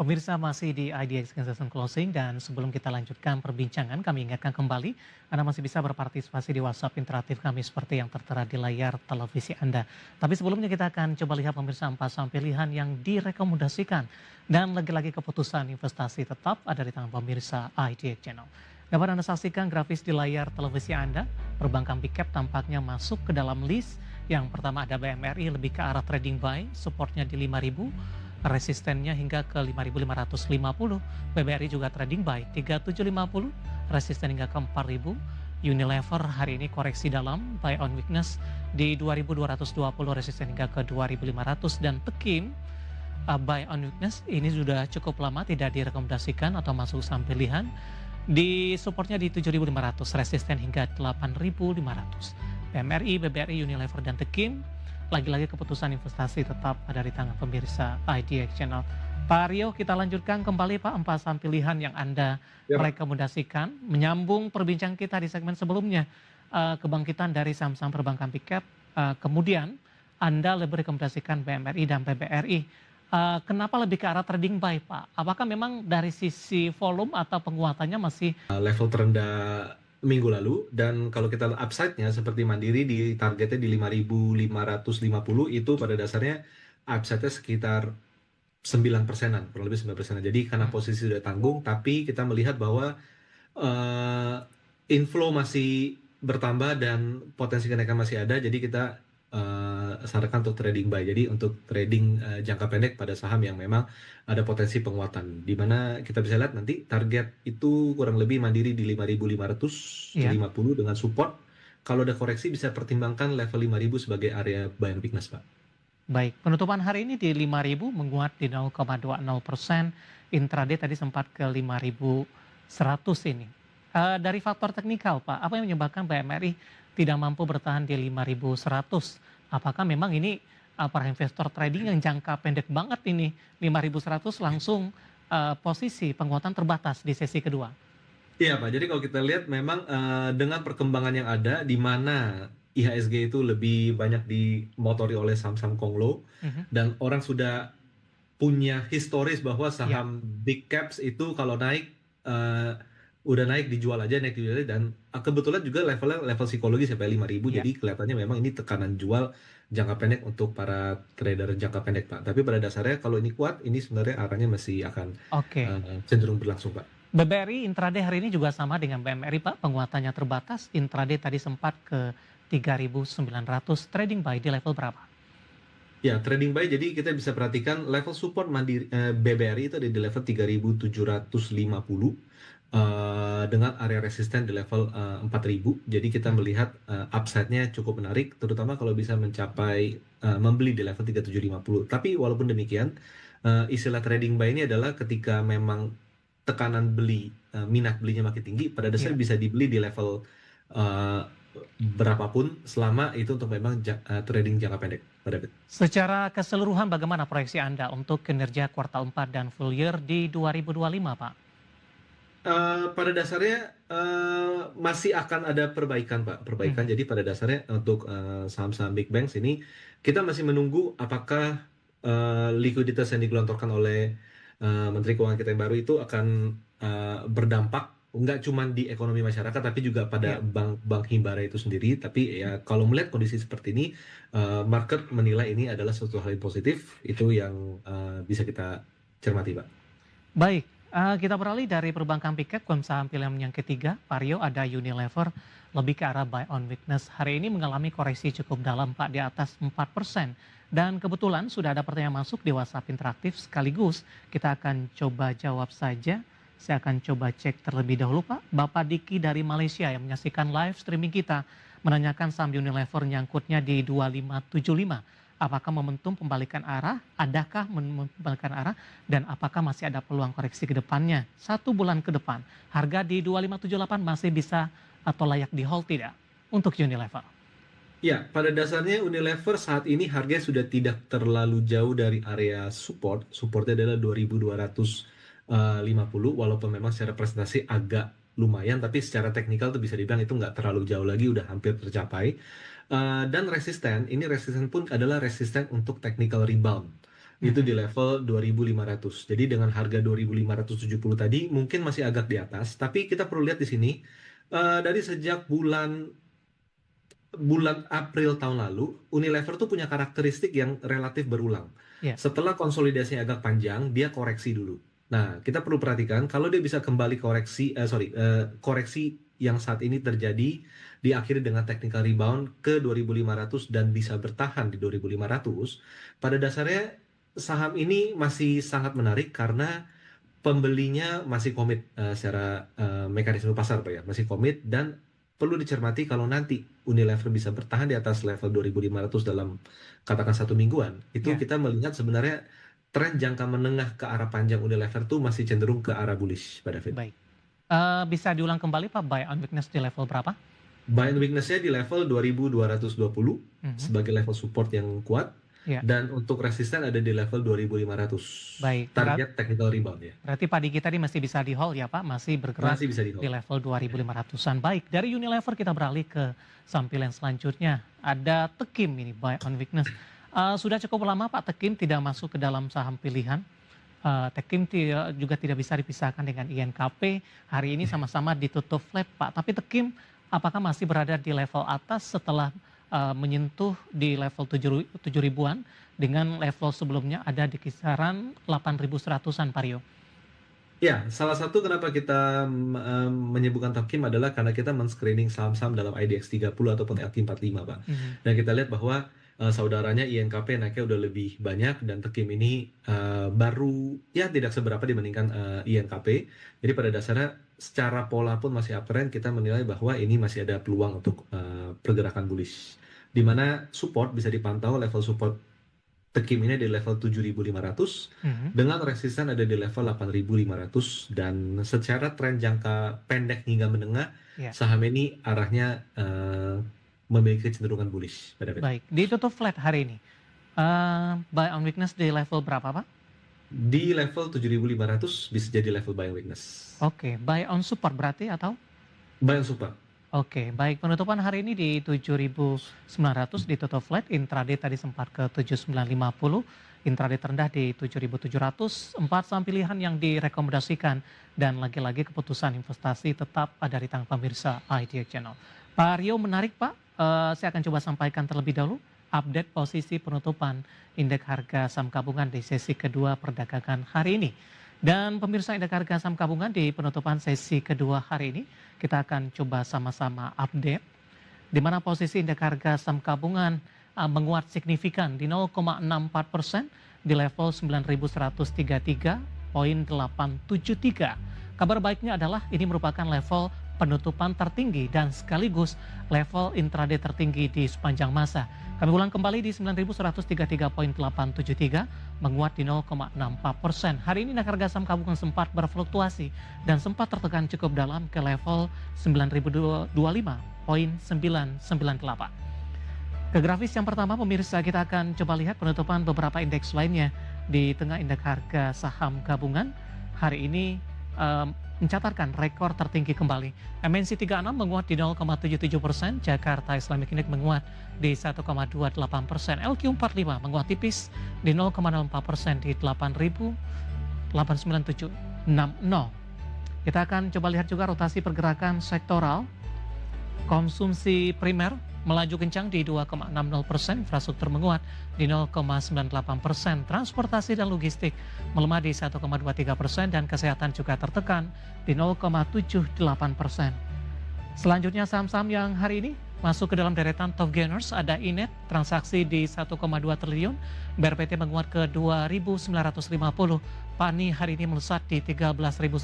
Pemirsa masih di IDX Transaction Closing dan sebelum kita lanjutkan perbincangan kami ingatkan kembali Anda masih bisa berpartisipasi di WhatsApp interaktif kami seperti yang tertera di layar televisi Anda. Tapi sebelumnya kita akan coba lihat pemirsa 4 saham pilihan yang direkomendasikan dan lagi-lagi keputusan investasi tetap ada di tangan pemirsa IDX Channel. Dapat Anda saksikan grafis di layar televisi Anda, perbankan big cap tampaknya masuk ke dalam list. Yang pertama ada BMRI lebih ke arah trading buy, supportnya di 5.000. Resistennya hingga ke 5.550, BBRI juga trading buy 3.750, resisten hingga ke 4.000. Unilever hari ini koreksi dalam, buy on weakness di 2.220, resisten hingga ke 2.500, dan Tekim buy on weakness ini sudah cukup lama tidak direkomendasikan atau masuk saham pilihan, di supportnya di 7.500, resisten hingga 8.500. BMRI, BBRI, Unilever, dan Tekim lagi-lagi keputusan investasi tetap ada di tangan pemirsa IDX Channel. Pak Rio, kita lanjutkan kembali Pak 4 saham pilihan yang Anda rekomendasikan. Menyambung perbincangan kita di segmen sebelumnya, kebangkitan dari saham-saham perbankan big cap, kemudian Anda lebih rekomendasikan BMRI dan PBRI. Kenapa lebih ke arah trading buy Pak? Apakah memang dari sisi volume atau penguatannya masih level terendah minggu lalu, dan kalau kita upside-nya seperti Mandiri di targetnya di 5.550, itu pada dasarnya upside-nya sekitar 9%-an, kurang lebih 9%-an. Jadi karena posisi sudah tanggung, tapi kita melihat bahwa inflow masih bertambah dan potensi kenaikan masih ada, jadi kita sarankan untuk trading buy. Jadi untuk trading jangka pendek pada saham yang memang ada potensi penguatan, di mana kita bisa lihat nanti target itu kurang lebih Mandiri di 5.550 dengan support. Kalau ada koreksi bisa pertimbangkan level 5.000 sebagai area buy and weakness, Pak. Baik, penutupan hari ini di 5.000 menguat di 0,20%, intraday tadi sempat ke 5.100 ini. Dari faktor teknikal Pak, apa yang menyebabkan BMRI tidak mampu bertahan di 5.100? Apakah memang ini para investor trading yang jangka pendek banget ini, 5.100 langsung posisi penguatan terbatas di sesi kedua? Iya Pak, jadi kalau kita lihat memang dengan perkembangan yang ada, di mana IHSG itu lebih banyak dimotori oleh saham-saham konglo, dan orang sudah punya historis bahwa saham big caps itu kalau naik, udah naik dijual aja, dan kebetulan juga levelnya level psikologi sampai 5.000, jadi kelihatannya memang ini tekanan jual jangka pendek untuk para trader jangka pendek Pak. Tapi pada dasarnya kalau ini kuat, ini sebenarnya arahnya masih akan cenderung berlangsung Pak. BBRI intraday hari ini juga sama dengan BMRI Pak, penguatannya terbatas, intraday tadi sempat ke 3.900, trading buy di level berapa? Ya, trading buy, jadi kita bisa perhatikan level support Mandiri, BBRI itu ada di level 3.750, dengan area resisten di level 4.000. Jadi kita melihat upside-nya cukup menarik, terutama kalau bisa mencapai membeli di level 3.750. Tapi walaupun demikian, istilah trading buy ini adalah ketika memang tekanan beli, minat belinya makin tinggi, pada dasarnya bisa dibeli di level berapapun, selama itu untuk memang trading jangka pendek. Secara keseluruhan bagaimana proyeksi Anda untuk kinerja kuartal 4 dan full year di 2025 Pak? Pada dasarnya masih akan ada perbaikan Pak, perbaikan. Jadi pada dasarnya untuk saham-saham big banks ini kita masih menunggu apakah likuiditas yang digelontorkan oleh Menteri Keuangan kita yang baru itu akan berdampak nggak cuma di ekonomi masyarakat tapi juga pada bank himbara itu sendiri. Tapi ya kalau melihat kondisi seperti ini, market menilai ini adalah suatu hal yang positif, itu yang bisa kita cermati Pak. Baik. Kita beralih dari perbankan big cap ke saham pilihan yang ketiga, Pak Rio, ada Unilever lebih ke arah buy on weakness. Hari ini mengalami koreksi cukup dalam Pak, di atas 4%. Dan kebetulan sudah ada pertanyaan masuk di WhatsApp interaktif, sekaligus kita akan coba jawab saja. Saya akan coba cek terlebih dahulu Pak. Bapak Diki dari Malaysia yang menyaksikan live streaming kita menanyakan saham Unilever nyangkutnya di 2575. Apakah momentum pembalikan arah? Adakah pembalikan arah? Dan apakah masih ada peluang koreksi ke depannya? 1 bulan ke depan, harga di 2578 masih bisa atau layak di hold tidak untuk Unilever? Ya, pada dasarnya Unilever saat ini harganya sudah tidak terlalu jauh dari area support. Supportnya adalah 2.250, walaupun memang secara presentasi agak lumayan, tapi secara teknikal tuh bisa dibilang itu nggak terlalu jauh lagi, udah hampir tercapai. Dan resisten, ini resisten pun adalah resisten untuk technical rebound. itu di level 2.500. Jadi dengan harga 2.570 tadi mungkin masih agak di atas, tapi kita perlu lihat di sini dari sejak bulan bulan April tahun lalu, Unilever tuh punya karakteristik yang relatif berulang. Ya, Setelah konsolidasinya agak panjang, dia koreksi dulu. Nah, kita perlu perhatikan kalau dia bisa kembali koreksi yang saat ini terjadi diakhiri dengan technical rebound ke 2.500 dan bisa bertahan di 2.500, pada dasarnya saham ini masih sangat menarik karena pembelinya masih komit secara mekanisme pasar, Pak ya, masih komit dan perlu dicermati kalau nanti Unilever bisa bertahan di atas level 2.500 dalam katakan satu mingguan, itu ya, kita melihat sebenarnya tren jangka menengah ke arah panjang Unilever tuh masih cenderung ke arah bullish, Pak David. baik. Bisa diulang kembali Pak, buy on weakness di level berapa? Buy and weakness-nya di level 2.220 Mhm, sebagai level support yang kuat ya, dan untuk resisten ada di level 2.500. baik. Target technical rebound ya. Berarti padi kita ini masih bisa di hold ya Pak, masih bergerak Masih bisa di di hold. level 2.500-an. Baik, dari Unilever kita beralih ke saham yang selanjutnya. Ada Tekim ini, buy on weakness. Sudah cukup lama Pak Tekim tidak masuk ke dalam saham pilihan. Tekim juga tidak bisa dipisahkan dengan INKP. Hari ini sama-sama ditutup flat Pak. Tapi Tekim apakah masih berada di level atas setelah menyentuh di level 7.000-an dengan level sebelumnya ada di kisaran 8.100-an Pak Rio? Ya, salah satu kenapa kita menyebutkan Tekim adalah karena kita men-screening saham-saham dalam IDX 30 ataupun LQ45, Pak. Mhm, Dan kita lihat bahwa saudaranya INKP naiknya udah lebih banyak dan Tekim ini baru ya tidak seberapa dibandingkan INKP. Jadi pada dasarnya secara pola pun masih uptrend, kita menilai bahwa ini masih ada peluang untuk pergerakan bullish. Di mana support bisa dipantau, level support Tekim ini di level 7.500 mhm, dengan resisten ada di level 8.500 dan secara tren jangka pendek hingga menengah ya. saham ini arahnya memiliki kecenderungan bullish, Pak David. Baik, ditutup flat hari ini. Buy on weakness di level berapa Pak? Di level 7.500 bisa jadi level buying weakness. Oke, buy on support berarti atau? Buying support. Oke, baik. Penutupan hari ini di 7.900 ditutup flat. Intraday tadi sempat ke 7.950. Intraday terendah di 7.700. 4 saham pilihan yang direkomendasikan. Dan lagi-lagi keputusan investasi tetap ada di tangan pemirsa Idea Channel. Pak Rio, menarik Pak. Saya akan coba sampaikan terlebih dahulu update posisi penutupan indeks harga saham gabungan di sesi kedua perdagangan hari ini. Dan pemirsa, indeks harga saham gabungan di penutupan sesi kedua hari ini kita akan coba sama-sama update di mana posisi indeks harga saham gabungan menguat signifikan di 0,64% di level 9.133,873. Kabar baiknya adalah ini merupakan level penutupan tertinggi dan sekaligus level intraday tertinggi di sepanjang masa. Kami ulang kembali di 9.133,873 menguat di 0,64%. Hari ini indeks harga saham gabungan sempat berfluktuasi dan sempat tertekan cukup dalam ke level 9.025,998. Ke grafis yang pertama pemirsa, kita akan coba lihat penutupan beberapa indeks lainnya di tengah indeks harga saham gabungan. Hari ini mencatatkan rekor tertinggi kembali. MNC 36 menguat di 0,77%, Jakarta Islamic Index menguat di 1,28%, LQ45 menguat tipis di 0,04% di 8.89760. Kita akan coba lihat juga rotasi pergerakan sektoral. Konsumsi primer melaju kencang di 2,60%, infrastruktur menguat di 0,98%, transportasi dan logistik melemah di 1,23% dan kesehatan juga tertekan di 0,78%. Selanjutnya saham-saham yang hari ini masuk ke dalam deretan top gainers ada Inet, transaksi di 1,2 triliun, BRPT menguat ke 2.950, PANI hari ini melesat di 13.150,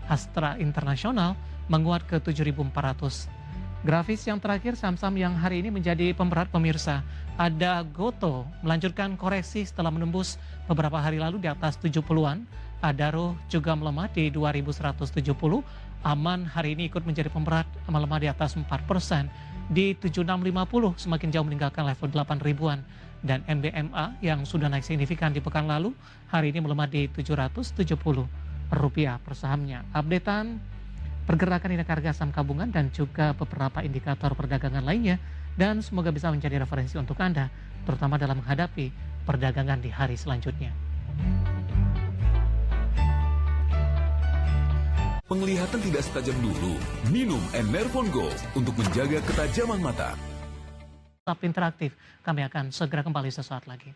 Astra Internasional menguat ke 7.400. Grafis yang terakhir saham-saham yang hari ini menjadi pemberat pemirsa. Ada Goto melanjutkan koreksi setelah menembus beberapa hari lalu di atas 70-an. Adaro juga melemah di 2.170. Aman hari ini ikut menjadi pemberat, melemah di atas 4%. Di 7650 semakin jauh meninggalkan level 8 ribuan. Dan MBMA yang sudah naik signifikan di pekan lalu hari ini melemah di 770 rupiah per sahamnya. Updatean pergerakan indeks harga saham gabungan dan juga beberapa indikator perdagangan lainnya, dan semoga bisa menjadi referensi untuk Anda terutama dalam menghadapi perdagangan di hari selanjutnya. Penglihatan tidak setajam dulu. Minum Enervon Go untuk menjaga ketajaman mata. Tetap interaktif, kami akan segera kembali sesaat lagi.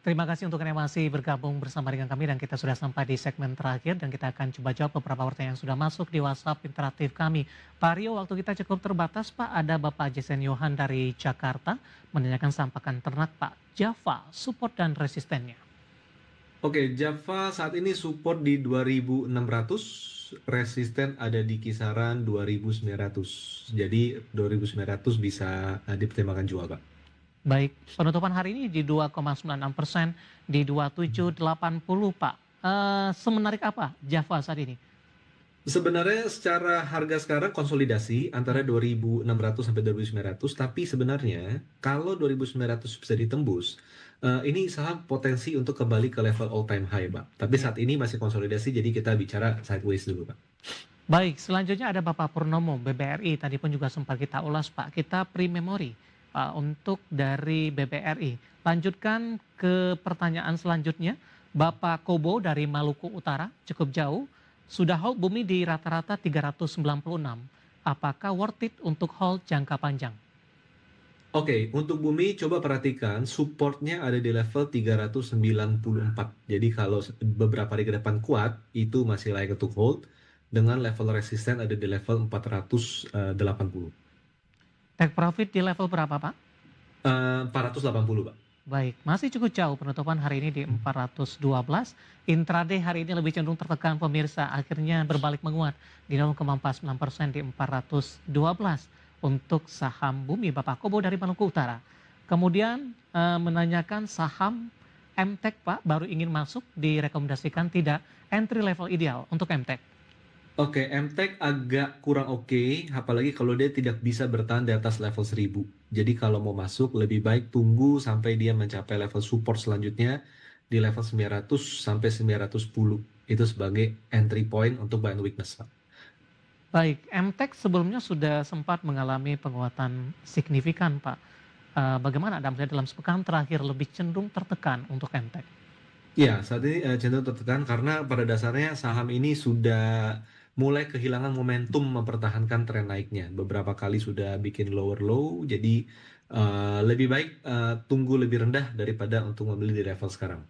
Terima kasih untuk Anda yang masih bergabung bersama dengan kami dan kita sudah sampai di segmen terakhir dan kita akan coba jawab beberapa pertanyaan yang sudah masuk di WhatsApp interaktif kami. Pak Rio, waktu kita cukup terbatas Pak, ada Bapak Jason Yohan dari Jakarta menanyakan saham pakan ternak Pak, Java, support dan resistennya. Oke, Java saat ini support di 2.600, resisten ada di kisaran 2.900. Jadi 2.900 bisa dipertimbangkan jual, Pak. Baik, penutupan hari ini di 2,96%, di 2780 Pak. Semenarik apa Java saat ini? Sebenarnya secara harga sekarang konsolidasi antara 2.600 sampai 2.900, tapi sebenarnya kalau 2.900 bisa ditembus, ini saham potensi untuk kembali ke level all time high, Pak. Tapi saat ini masih konsolidasi, jadi kita bicara sideways dulu, Pak. Baik, selanjutnya ada Bapak Purnomo, BBRI. Tadi pun juga sempat kita ulas, Pak. Kita pre-memory untuk dari BBRI. Lanjutkan ke pertanyaan selanjutnya. Bapak Kobo dari Maluku Utara, cukup jauh. Sudah hold bumi di rata-rata 396. Apakah worth it untuk hold jangka panjang? Oke, untuk bumi coba perhatikan supportnya ada di level 394. Jadi kalau beberapa hari ke depan kuat, itu masih layak untuk hold. Dengan level resisten ada di level 480. Take profit di level berapa Pak? 480 Pak. Baik, masih cukup jauh penutupan hari ini di 412. Intraday hari ini lebih cenderung tertekan pemirsa, akhirnya berbalik menguat di 0,49% di 412 untuk saham bumi Bapak Kobo dari Maluku Utara. Kemudian menanyakan saham MTEK Pak, baru ingin masuk, direkomendasikan tidak, entry level ideal untuk MTEK. Oke, MTEK agak kurang oke, apalagi kalau dia tidak bisa bertahan di atas level 1000. Jadi kalau mau masuk lebih baik tunggu sampai dia mencapai level support selanjutnya di level 900 sampai 910. Itu sebagai entry point untuk buy and weakness, Pak. Baik, MTEK sebelumnya sudah sempat mengalami penguatan signifikan, Pak. Bagaimana Anda melihat dalam sepekan terakhir lebih cenderung tertekan untuk MTEK? Ya, saat ini cenderung tertekan karena pada dasarnya saham ini sudah mulai kehilangan momentum mempertahankan tren naiknya. Beberapa kali sudah bikin lower low, jadi lebih baik tunggu lebih rendah daripada untuk membeli di level sekarang.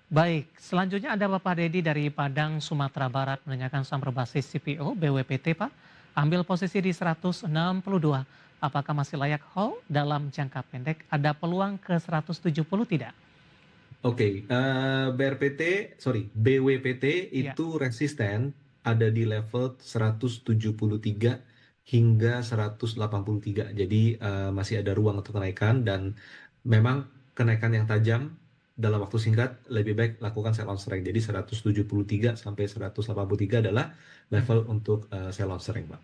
Baik, selanjutnya ada Bapak Dedi dari Padang, Sumatera Barat menanyakan saham berbasis CPO BWPT Pak. Ambil posisi di 162. Apakah masih layak hold dalam jangka pendek? Ada peluang ke 170 tidak? Oke, BWPT itu resisten ada di level 173 hingga 183. Jadi masih ada ruang untuk kenaikan dan memang kenaikan yang tajam dalam waktu singkat lebih baik lakukan sell on strength. Jadi 173 sampai 183 adalah level untuk sell on strength, Pak.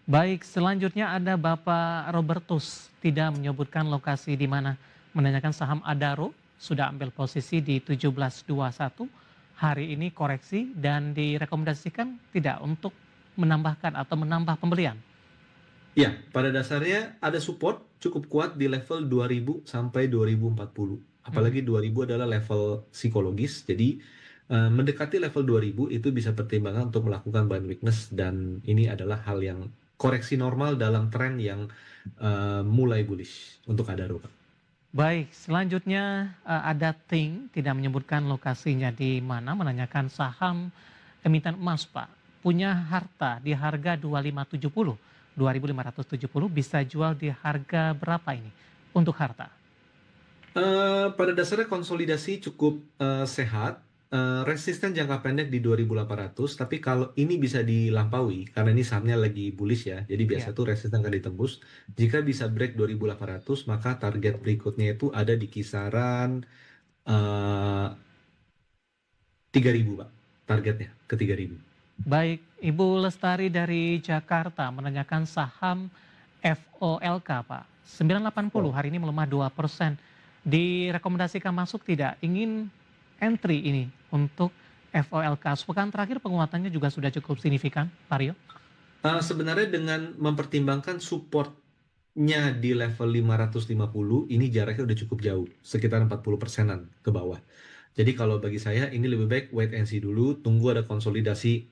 Baik, selanjutnya ada Bapak Robertus, tidak menyebutkan lokasi di mana, menanyakan saham Adaro, sudah ambil posisi di 1721. Hari ini koreksi dan direkomendasikan tidak untuk menambahkan atau menambah pembelian. Ya, pada dasarnya ada support cukup kuat di level 2000 sampai 2040. Apalagi 2000 adalah level psikologis. Jadi mendekati level 2000 itu bisa pertimbangan untuk melakukan buy and weakness dan ini adalah hal yang koreksi normal dalam tren yang mulai bullish untuk Adaro, Pak. Baik, selanjutnya ada Ting, tidak menyebutkan lokasinya di mana, menanyakan saham emiten emas Pak. Punya harta di harga 2570, 2570 bisa jual di harga berapa ini untuk harta? Pada dasarnya konsolidasi cukup sehat. Resisten jangka pendek di 2.800, tapi kalau ini bisa dilampaui, karena ini sahamnya lagi bullish ya, jadi biasa tuh resisten akan ditembus. Jika bisa break 2.800, maka target berikutnya itu ada di kisaran 3.000, Pak. Targetnya ke 3.000. Baik, Ibu Lestari dari Jakarta menanyakan saham FOLK Pak. 980 hari ini melemah 2%. direkomendasikan masuk tidak? Ingin entry ini untuk FOLK. Sepekan terakhir penguatannya juga sudah cukup signifikan, Pak Rio? Sebenarnya dengan mempertimbangkan supportnya di level 550, ini jaraknya udah cukup jauh, sekitar 40%-an ke bawah. Jadi kalau bagi saya ini lebih baik wait and see dulu, tunggu ada konsolidasi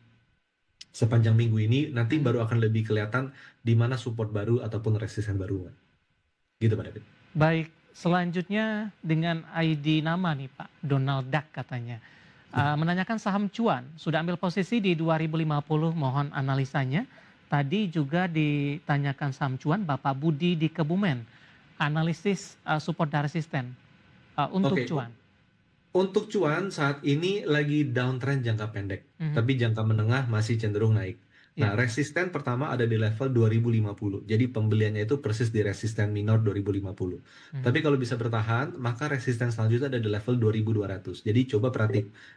sepanjang minggu ini, nanti baru akan lebih kelihatan di mana support baru ataupun resisten baru. Gitu Pak David. Baik, selanjutnya dengan ID nama nih Pak, Donald Duck katanya. Menanyakan saham cuan, sudah ambil posisi di 2050, mohon analisanya. Tadi juga ditanyakan saham cuan Bapak Budi di Kebumen, analisis support dan resisten untuk Oke. cuan. Untuk cuan saat ini lagi downtrend jangka pendek, tapi jangka menengah masih cenderung naik. Nah, resisten pertama ada di level 2050. Jadi pembeliannya itu persis di resisten minor 2050. Tapi kalau bisa bertahan, maka resisten selanjutnya ada di level 2200. Jadi coba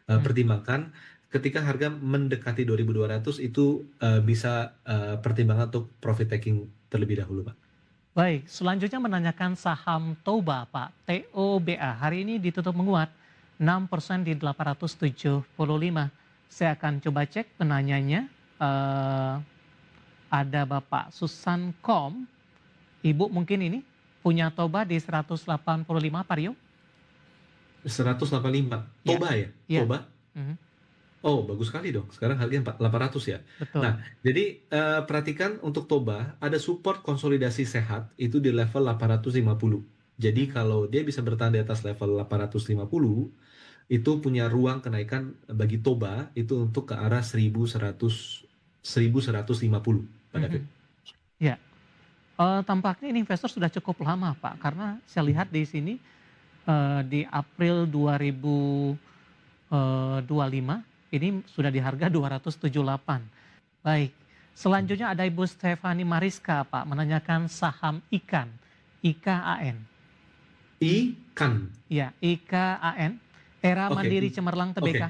pertimbangkan ketika harga mendekati 2200 itu bisa pertimbangan untuk profit taking terlebih dahulu, Pak. Baik, selanjutnya menanyakan saham Toba, Pak. TOBA hari ini ditutup menguat 6% di 875. Saya akan coba cek penanyanya. Ada Bapak Susan Kom. Ibu mungkin ini punya Toba di 185, Pak Rio? 185. Ya. Toba ya? Ya. Toba? Oh, bagus sekali dong. Sekarang harganya 800 ya. Betul. Nah, jadi perhatikan untuk Toba, ada support konsolidasi sehat itu di level 850. Jadi kalau dia bisa bertahan di atas level 850, itu punya ruang kenaikan bagi Toba itu untuk ke arah 1150, Pak David. Ya, tampaknya ini investor sudah cukup lama Pak, karena saya lihat di sini di April 2025 ini sudah di harga 278. Baik, selanjutnya ada Ibu Stefani Mariska Pak, menanyakan saham ikan, IKAN. Ikan. Ya, IKAN, Era Oke. Mandiri Cemerlang Tbk.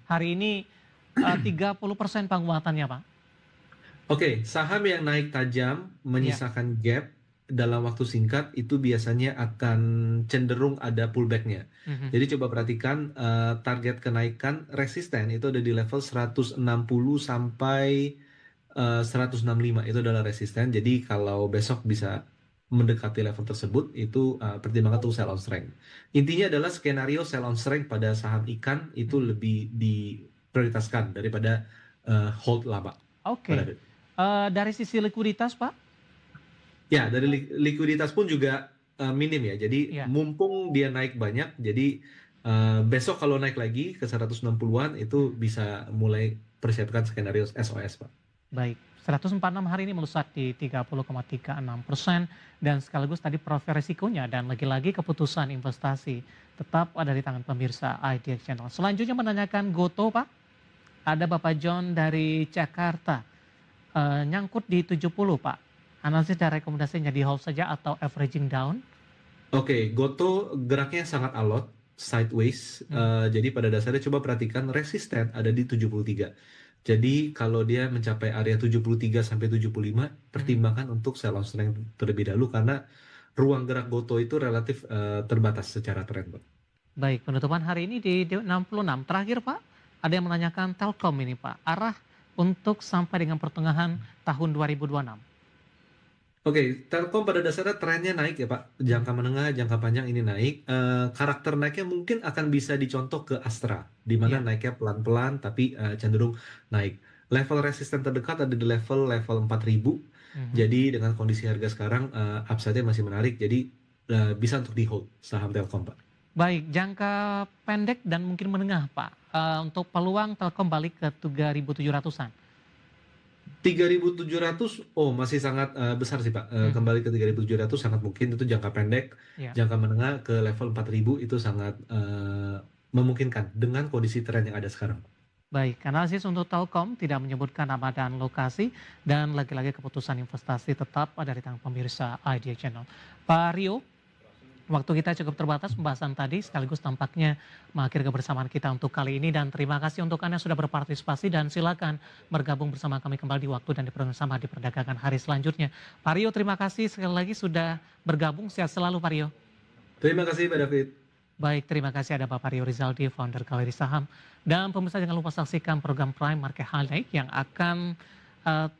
Hari ini 30% penguatannya Pak. Oke, saham yang naik tajam menyisakan gap dalam waktu singkat itu biasanya akan cenderung ada pullback-nya. Jadi coba perhatikan target kenaikan resisten itu ada di level 160 sampai 165, itu adalah resisten. Jadi kalau besok bisa mendekati level tersebut itu pertimbangan untuk sell on strength. Intinya adalah skenario sell on strength pada saham ikan itu lebih diprioritaskan daripada hold lama. Oke. Dari sisi likuiditas Pak? Ya, dari likuiditas pun juga minim ya. Jadi mumpung dia naik banyak, jadi besok kalau naik lagi ke 160-an itu bisa mulai persiapkan skenario SOS, Pak. Baik, 146 hari ini melesat di 30,36% dan sekaligus tadi profil risikonya dan lagi-lagi keputusan investasi tetap ada di tangan pemirsa IDX Channel. Selanjutnya menanyakan Goto Pak, ada Bapak John dari Jakarta, nyangkut di 70 Pak. Analisis dan rekomendasinya di hold saja atau averaging down? Oke, Goto geraknya sangat alot, sideways. Jadi pada dasarnya coba perhatikan resisten ada di 73. Jadi kalau dia mencapai area 73 sampai 75, pertimbangkan untuk sell on strength terlebih dahulu karena ruang gerak Goto itu relatif terbatas secara trend, Pak. Baik, penutupan hari ini di 66. Terakhir Pak, ada yang menanyakan Telkom ini Pak, arah untuk sampai dengan pertengahan tahun 2026. Oke, Telkom pada dasarnya trennya naik ya Pak. Jangka menengah, jangka panjang ini naik. Karakter naiknya mungkin akan bisa dicontoh ke Astra, di mana naiknya pelan-pelan tapi cenderung naik. Level resisten terdekat ada di level 4.000. Jadi dengan kondisi harga sekarang, upside-nya masih menarik. Jadi bisa untuk di hold saham Telkom, Pak. Baik, jangka pendek dan mungkin menengah Pak. Untuk peluang Telkom balik ke 3.700-an. 3.700, oh masih sangat besar sih Pak. Kembali ke 3.700 sangat mungkin, itu jangka pendek. Jangka menengah ke level 4.000 itu sangat memungkinkan dengan kondisi tren yang ada sekarang. Baik, analisis untuk Telkom tidak menyebutkan nama dan lokasi dan lagi-lagi keputusan investasi tetap ada di tangan pemirsa IDX Channel. Pak Rio, waktu kita cukup terbatas pembahasan tadi sekaligus tampaknya mengakhiri kebersamaan kita untuk kali ini dan terima kasih untuk Anda sudah berpartisipasi dan silakan bergabung bersama kami kembali di waktu dan bersama di perdagangan hari selanjutnya. Pak Rio, terima kasih sekali lagi sudah bergabung, sehat selalu Pak Rio. Terima kasih Pak David. Baik, terima kasih ada Bapak Rio Rizaldi, founder Galeri Saham. Dan pemirsa jangan lupa saksikan program Prime Market Highlight yang akan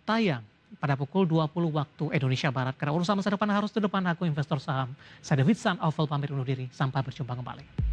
tayang pada pukul 20 waktu Indonesia Barat. Karena urusan masa depan harus di depan, aku investor saham. Saya David San Oval pamit undur diri. Sampai berjumpa kembali.